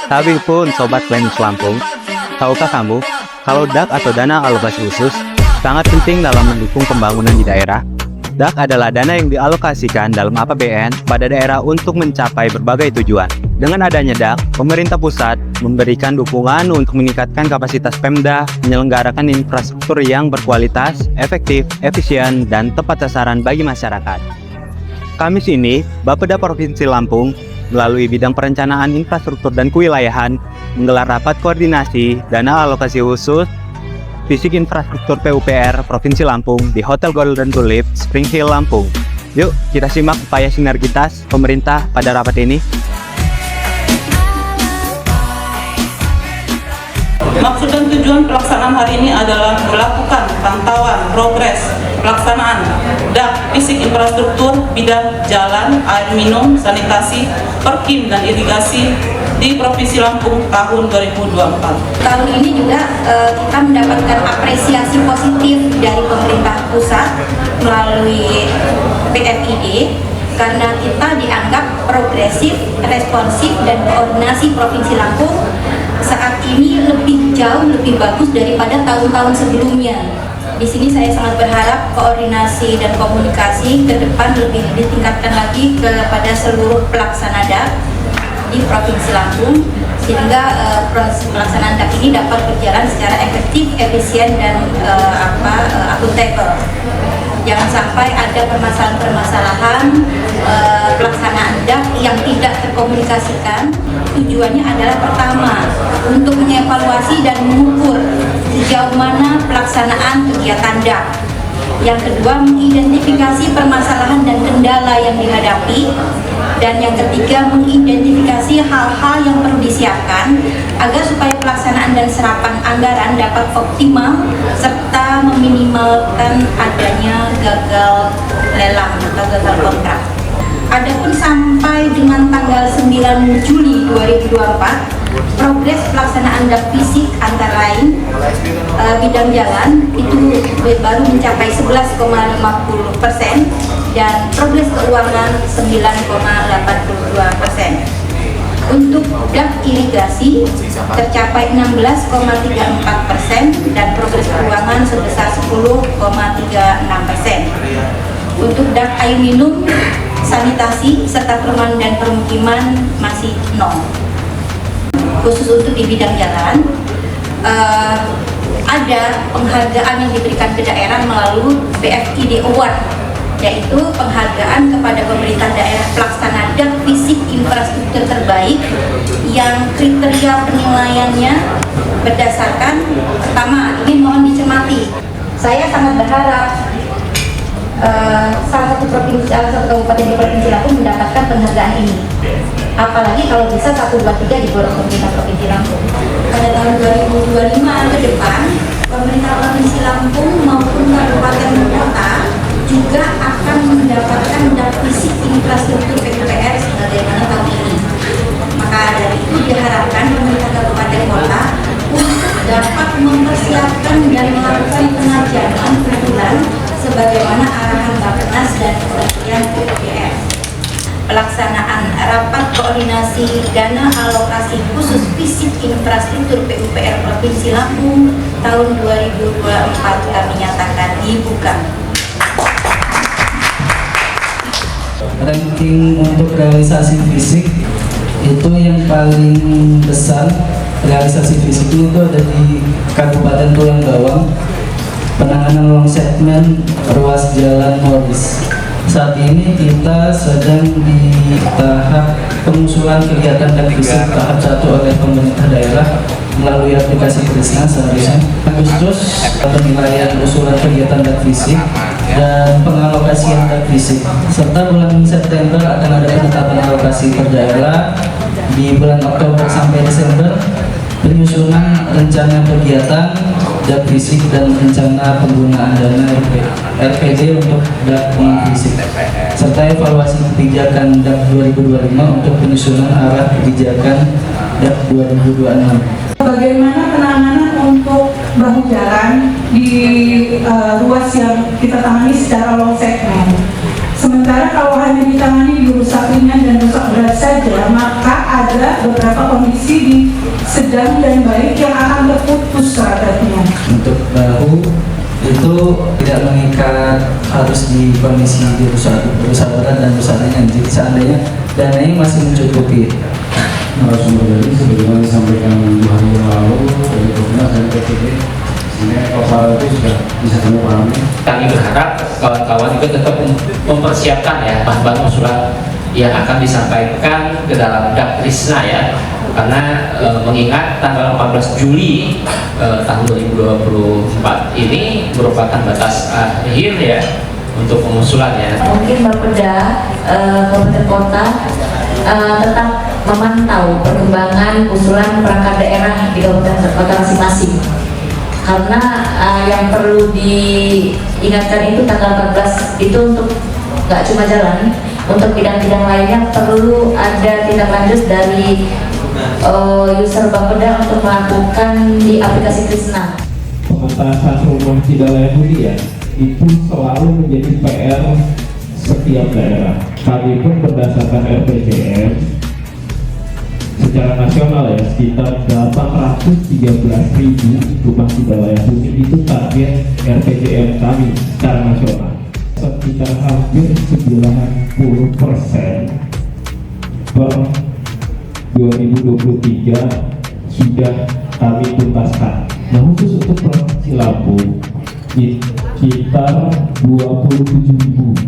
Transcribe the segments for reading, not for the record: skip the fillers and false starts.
Tapi pun Sobat Klinis Lampung, tahukah kamu kalau DAK atau dana alokasi khusus sangat penting dalam mendukung pembangunan di daerah? DAK adalah dana yang dialokasikan dalam APBN pada daerah untuk mencapai berbagai tujuan. Dengan adanya DAK, pemerintah pusat memberikan dukungan untuk meningkatkan kapasitas Pemda, menyelenggarakan infrastruktur yang berkualitas, efektif, efisien, dan tepat sasaran bagi masyarakat. Kamis ini, Bapeda Provinsi Lampung melalui bidang perencanaan infrastruktur dan kewilayahan menggelar rapat koordinasi dana alokasi khusus fisik infrastruktur PUPR Provinsi Lampung di Hotel Golden Tulip, Spring Hill, Lampung. Yuk, kita simak upaya sinergitas pemerintah pada rapat ini. Maksud dan tujuan pelaksanaan hari ini adalah melakukan pantauan progres pelaksanaan DAK fisik infrastruktur bidang jalan, air minum, sanitasi, perkim dan irigasi di Provinsi Lampung tahun 2024. Tahun ini juga kita mendapatkan apresiasi positif dari pemerintah pusat melalui PFID karena kita dianggap progresif, responsif, dan koordinasi Provinsi Lampung saat ini lebih bagus daripada tahun-tahun sebelumnya. Di sini saya sangat berharap koordinasi dan komunikasi ke depan lebih ditingkatkan lagi kepada seluruh pelaksana DAK di Provinsi Lampung sehingga proses pelaksanaan DAK ini dapat berjalan secara efektif, efisien, dan akuntabel. Jangan sampai ada permasalahan-permasalahan pelaksanaan DAK yang tidak terkomunikasikan. Tujuannya adalah pertama, untuk mengevaluasi dan mengukur sejauh mana pelaksanaan kegiatan DAK. Yang kedua, mengidentifikasi permasalahan dan kendala yang dihadapi. Dan yang ketiga, mengidentifikasi hal-hal yang perlu disiapkan agar supaya pelaksanaan dan serapan anggaran dapat optimal serta meminimalkan adanya gagal lelang atau gagal kontrak. Adapun sampai dengan tanggal 9 Juli 2024, progres pelaksanaan DAK fisik antara lain bidang jalan itu baru mencapai 11,50% dan progres keuangan 9,82%. Untuk DAK irigasi tercapai 16,34% dan progres keuangan sebesar 10,36%. Untuk DAK air minum, sanitasi, serta perumahan dan permukiman masih nol. Khusus untuk di bidang jalan, ada penghargaan yang diberikan ke daerah melalui PFID Award, yaitu penghargaan kepada pemerintah daerah pelaksana DAK fisik infrastruktur terbaik yang kriteria penilaiannya berdasarkan pertama, ini mohon dicermati. Saya sangat berharap salah satu kabupaten di Provinsi Lampung mendapatkan penghargaan ini. Apalagi kalau bisa 1, 2, 3 diborong pemerintah Provinsi Lampung. Pada tahun 2025 ke depan, pemerintah Provinsi Lampung maupun kabupaten kota juga akan mendapatkan DAK fisik infrastruktur PUPR sebagaimana tahun ini. Maka dari itu diharapkan pemerintah kabupaten kota untuk dapat mempersiapkan dan melakukan pengajaran usulan sebagaimana arahan Bappenas dan Kementerian PUPR. Pelaksanaan rapat koordinasi dana alokasi khusus fisik infrastruktur PUPR Provinsi Lampung tahun 2024 kami nyatakan dibuka. Ranking untuk realisasi fisik itu yang paling besar realisasi fisik itu ada di Kabupaten Tulang Bawang, penanganan long segmen ruas jalan Morris. Saat ini kita sedang di tahap pengusulan kegiatan DAK fisik tahap 1 oleh pemerintah daerah melalui aplikasi Krisna seharusnya Agustus penilaian usulan kegiatan DAK fisik dan pengalokasian DAK fisik, serta bulan September akan ada penetapan alokasi per daerah. Di bulan Oktober sampai Desember penyusunan rencana kegiatan DAK fisik dan rencana penggunaan dana RPD untuk DAK fisik, serta evaluasi kebijakan DAK 2025 untuk penyusunan arah kebijakan DAK 2026. Bagaimana penanganan untuk bahu jalan di ruas yang kita tangani secara long segment? Sementara kalau hanya ditangani di rusak ringan dan rusak berat saja, maka ada beberapa kondisi di sedang dan baik yang akan terputus seragatnya. Untuk bahu itu tidak mengikat harus di kondisi di rusak berat dan rusak ringan. Jadi seandainya dananya masih mencukupi. Sumber dana sebagaimana disampaikan 2 hari yang lalu dari Pemerintah dan PPD, sehingga total itu sudah bisa kami pahami. Kami berharap kawan-kawan juga tetap mempersiapkan ya bahan-bahan usulan yang akan disampaikan ke dalam DAK Trisna ya, karena mengingat tanggal 14 Juli tahun 2024 ini merupakan batas akhir ya untuk pengusulan ya. Mungkin Bapeda Kabupaten Kota tetap memantau perkembangan usulan perangkat daerah di kabupaten kota masing-masing, karena yang perlu diingatkan itu tanggal 14 itu untuk nggak cuma jalan, untuk bidang-bidang lainnya perlu ada tindak lanjut dari user Bapeda untuk melakukan di aplikasi Trisna. Pengentasan rumah tidak layak huni ya, itu selalu menjadi PR setiap daerah. Kami pun berdasarkan RPJM secara nasional ya, sekitar 813.000 rumah tidak layak huni itu target RPJM kami secara nasional. Sekitar hampir 90% per 2023 sudah kami tuntaskan. Nah, khusus untuk Provinsi Lampung sekitar 27.000,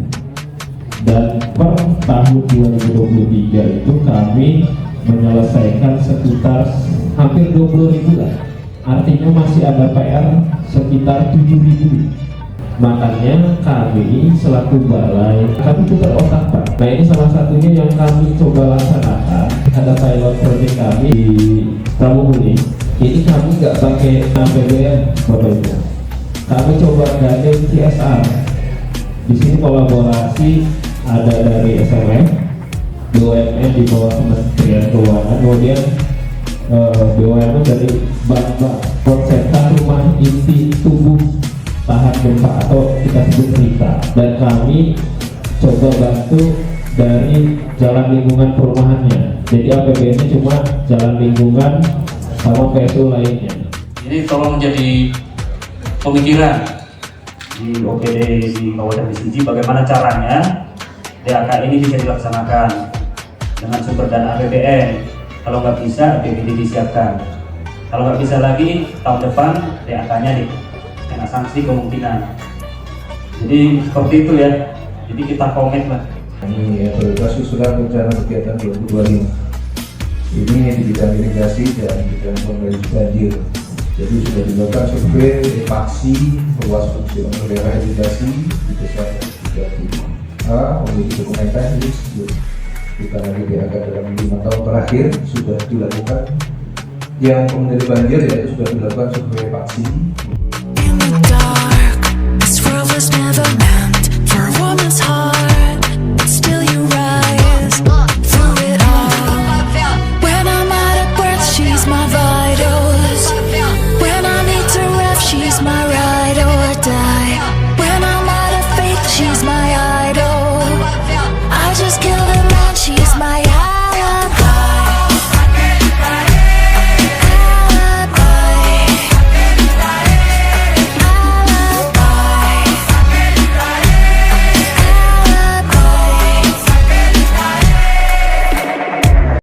dan per tahun 2023 itu kami menyelesaikan sekitar hampir 20.000 lah. Artinya masih ada PR sekitar 7.000. Makanya kami selaku balai, kami putar otak Pak. Nah, ini salah satunya yang kami coba laksanakan. Ada pilot project kami di Pramuhuni. Ini kami nggak pakai APBN Bapak Ibu. Kami coba gandeng CSR. Di sini kolaborasi ada dari SMF, BUMN di bawah Kementerian Keuangan, kemudian BUMN dari Bank konseptan rumah inti tubuh tahan gempa atau kita sebut RITA, dan kami coba bantu dari jalan lingkungan perumahannya. Jadi APBN-nya cuma jalan lingkungan sama PSU lainnya. Ini tolong menjadi pemikiran di OPD di Kabupaten Mesinji, bagaimana caranya DAK ini bisa dilaksanakan dengan sumber dana APBN. Kalau nggak bisa, APBD disiapkan. Kalau nggak bisa lagi, tahun depan DAK-nya kena sanksi kemungkinan. Jadi seperti itu ya. Jadi kita komit lah. Ini prioritas usulan rencana kegiatan 2025. Ini di bidang irigasi dan bidang pengendalian banjir. Jadi sudah dilakukan survei faksi luas fungsi daerah irigasi di desa 35. Memiliki dokumen teknis. Kita lagi diangkat dalam 5 tahun terakhir sudah dilakukan. Yang pengendalian banjir yaitu sudah dilakukan survei faksi. In the dark, this world was never meant